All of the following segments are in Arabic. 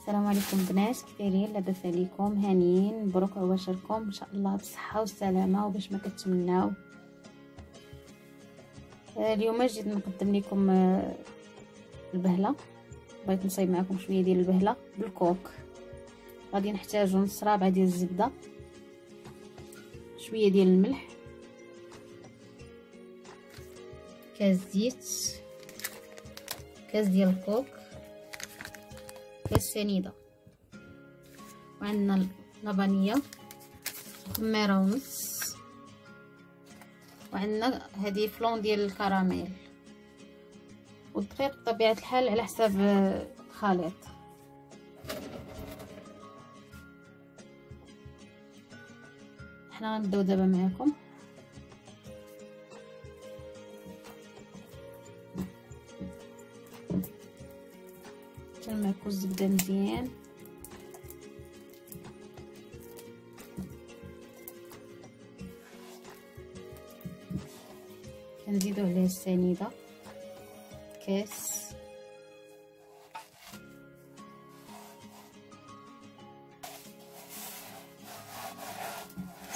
السلام عليكم بنات، كي دايرين؟ لاباس عليكم؟ هانيين؟ مبروك عواشركم ان شاء الله بالصحه والسلامه وباش ما كتمناو. اليوم جيت نقدم لكم البهله. بغيت نصايب معكم شويه ديال البهله بالكوك. غادي نحتاجو نص رابعه ديال الزبده، شويه ديال الملح، كاس زيت، كاس ديال الكوك، كاس سنيده، وعندنا لبنيه خميره ونص، وعندنا هذه فلون ديال الكراميل، والدقيق بطبيعه الحال على حساب الخليط. حنا غنبداو دابا معكم. تنمعكو الزبده مزيان، كنزيدو عليه السنيده كاس،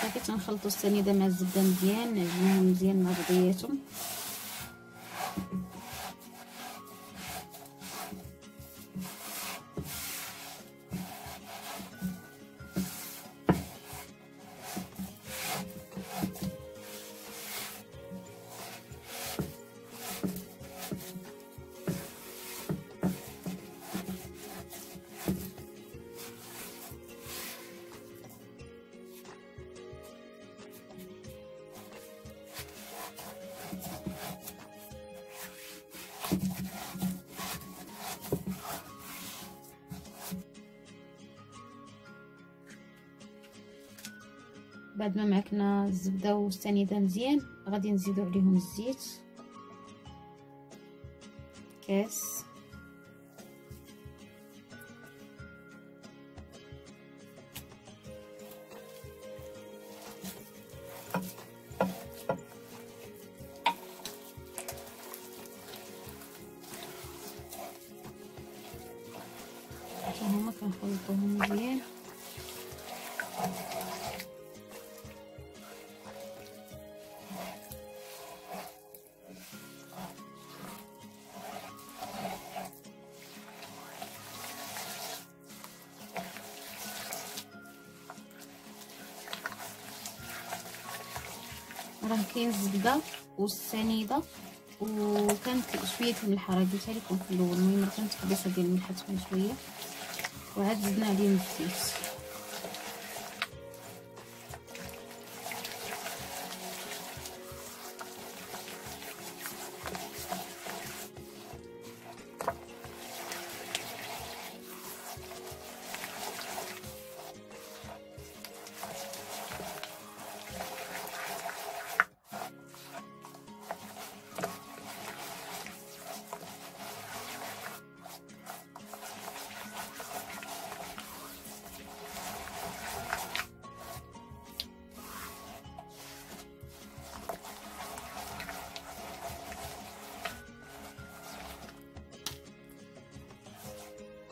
صافي تنخلطوا السنيده مع الزبده مزيان، نعجنوهم مزيان مع بعضياتهم. بعد ما معكنا الزبده والسنيده مزيان، غادي نزيدو عليهم الزيت كاس، هما كنخلطوهم مزيان. راه كاين الزبده والسنيده وكانت شويه الملح، راه قلتها لكم في الاول. المهم راه كانت تحبيصه ديال الملح تكون شويه، وعاد زدنا عليهم الزيت.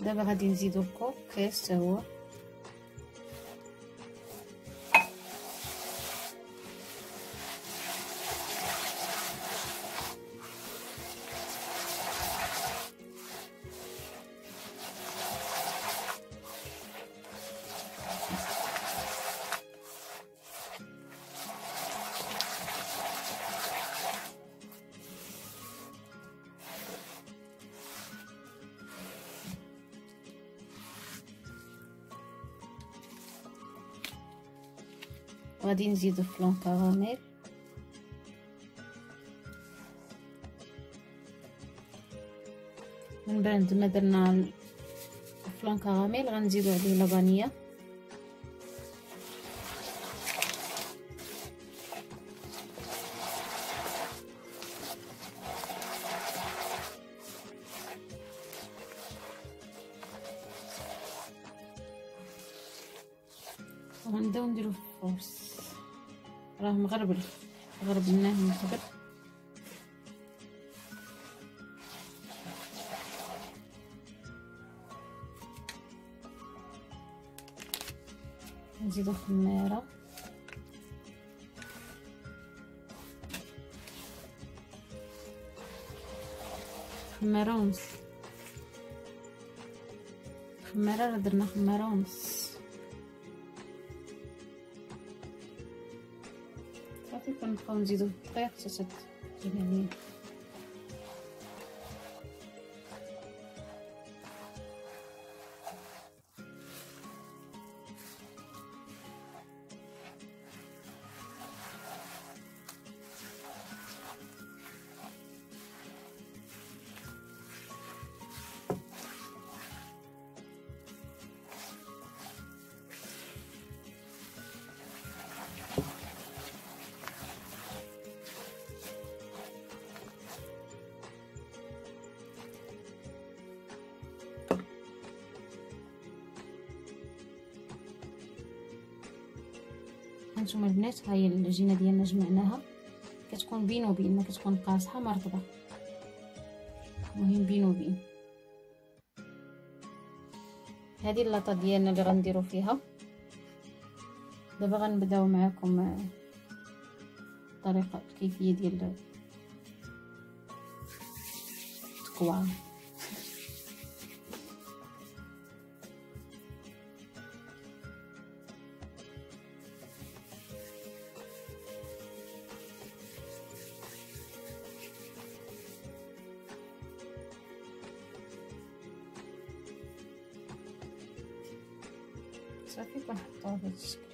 دابا غادي نزيدو الكوك كاس حتى هو، غادي نزيدو فلون كراميل، من بعد ما درنا فلون كراميل غنزيدو عليه لبنيه، وغنبداو نديرو في الفورس. راه مغربل، غربناه من قبل. نزيدو خماره، خماره ونص، خماره راه درنا خماره ونص. صافي كنبقاو نزيدو الدقيق حتى تجي علينا. هانتوما البنات، هاهي العجينه ديالنا جمعناها، كتكون بين وبين، ما كتكون قاصحه ما رطبه، المهم بين وبين. هذه اللاطه ديالنا اللي غنديروا فيها. دابا غنبداو معكم الطريقه الكيفيه ديال التكوان. صافي كنحطوها بهذا الشكل.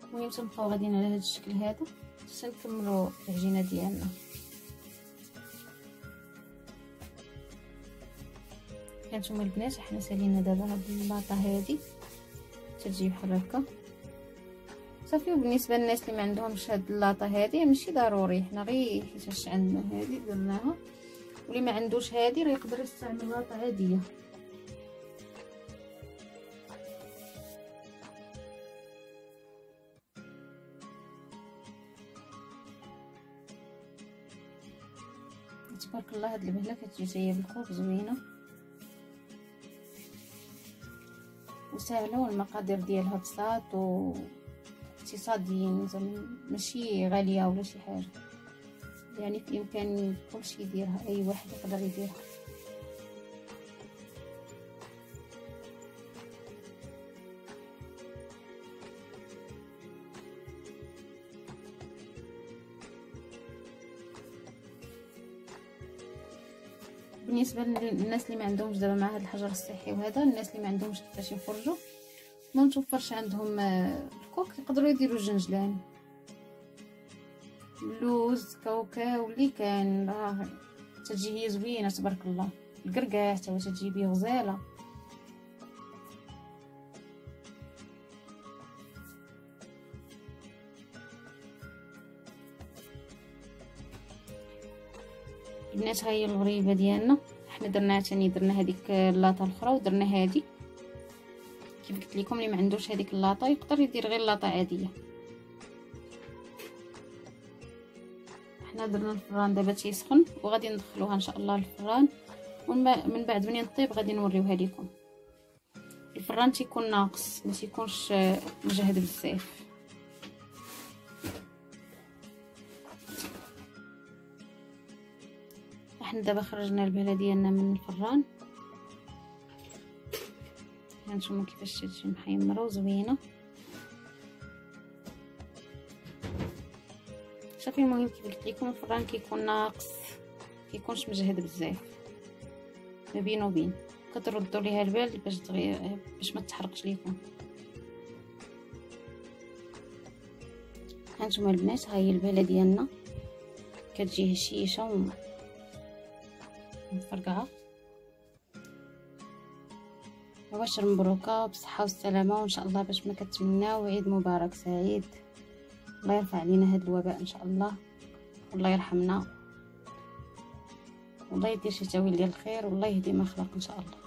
المهم تنبقاو غاديين على هذا الشكل هذا حتى نكملوا العجينه ديالنا. هانتوما البنات، حنا سالينا دابا هاد اللاطه هادي تتجي بحال هكا صافي. وبالنسبه للناس اللي ما عندهمش هاد اللاطه هادي ماشي ضروري، حنا غير حيتاش عندنا هادي درناها، واللي ما عندوش هادي راه يقدر يستعمل لاطه عاديه. تبارك الله، هاد البهله كتجي جايه بالخوف زوينه وسهله، والمقادير ديالها بساط واقتصاديين، زعما ماشي غاليه ولا شي حاجه، يعني في امكان كلشي يديرها، اي واحد يقدر يديرها. بالنسبه للناس اللي ما عندهمش دابا مع هذا الحجر الصحي وهذا، الناس اللي ما عندهمش كيفاش يخرجوا، ما متوفرش عندهم الكوك، يقدروا يديروا الجنجلان، اللوز، كاوكاو، اللي كان راه تجي هي زوينه تبارك الله. الكركاع حتى هو تجي به غزاله. البنات، هاهي الغريبه ديالنا، حنا درناها ثاني، درنا هذيك اللاطه الاخرى ودرنا هذه. كيف قلت لكم، اللي ما عندوش هذيك اللاطه يقدر يدير غير لاطه عاديه. حنا درنا الفران دابا تيسخن وغادي ندخلوها ان شاء الله للفران، ومن بعد من يطيب غادي نوريوها لكم. الفران تيكون ناقص، ما تيكونش مجهد بزاف. احنا دابا خرجنا البهله ديالنا من الفران، هانتوما كيفاش تجي محمره وزوينه صافي. المهم كيف قلت لكم، الفران كيكون ناقص، كيكونش مجهد بزاف، ما بين وبين، كتردوا ليها البال باش ما تحرقش ليكم. هانتوما البنات، هاهي البهله ديالنا كتجي هشيشه ومفرقعه. مباشر مبروكه بالصحه والسلامه، وان شاء الله باش ما كتمناو عيد مبارك سعيد. الله يرفع علينا هذا الوباء ان شاء الله، والله يرحمنا، والله يدير شي تاويل ديال الخير، والله يهدي ما خلق ان شاء الله.